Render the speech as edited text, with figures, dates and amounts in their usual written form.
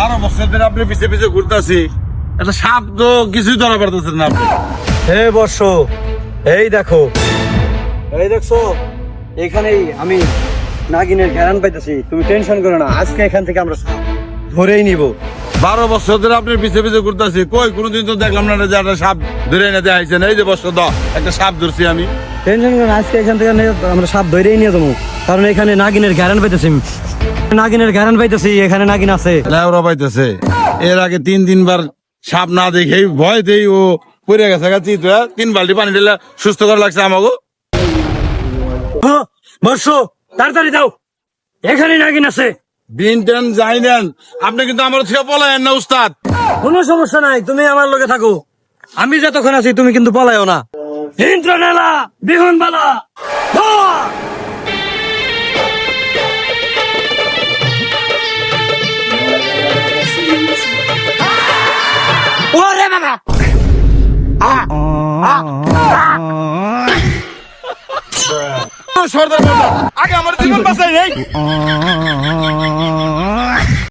12 বছর ধরে আপনি পিছে পিছে ঘুরতেছি, একটা সাপ তো কিছুই ধরা পারতেছেন না আপনি। হে বর্ষ, এই দেখো, এই দেখছো, এখানেই আমি নাগিনের ঘেরান পাইতেছি। তুমি টেনশন করো না, আজকে এখান থেকে আমরা সাপ ধরেই নিব। 12 বছর ধরে আপনি পিছে পিছে ঘুরতেছি, কই কোনোদিন তো দেখলাম না যে একটা সাপ ধরে এনে দেখাইছেন। এই যে বছর একটা সাপ ধরছি আমি। টেনশন করো না, আজকে এখান থেকে আমরা সাপ ধরেই নিয়ে যাবো, কারণ এখানে নাগিনের ঘেরান পাইতেছি। নাগিনের ঘেরান পাইতেছি, এখানে নাগিন আছে। লেওরা পাইতেছে, এর আগে 3 বার সাপ না দেখেই ভয়তেই ও পড়ে গেছে গাছি। 3 বালতি পানি ঢেলে সুস্থ করা লাগছে আমাকে। বর্ষ, তাড়াতাড়ি দাও, এখানে নাগিন আছে। দিন টেন যাই নেন, আপনি কিন্তু আমার থেকে পলায়েন না উস্তাদ। কোনো সমস্যা নাই, তুমি আমার লগে থাকো। আমি যতক্ষণ আছি তুমি কিন্তু পলায়ও না। ইন্দ্রনেলা বিহনবালা ধর! ওরে বাবা! সর্দার বাবা, আগে আমার জীবন বাঁচাই নেই।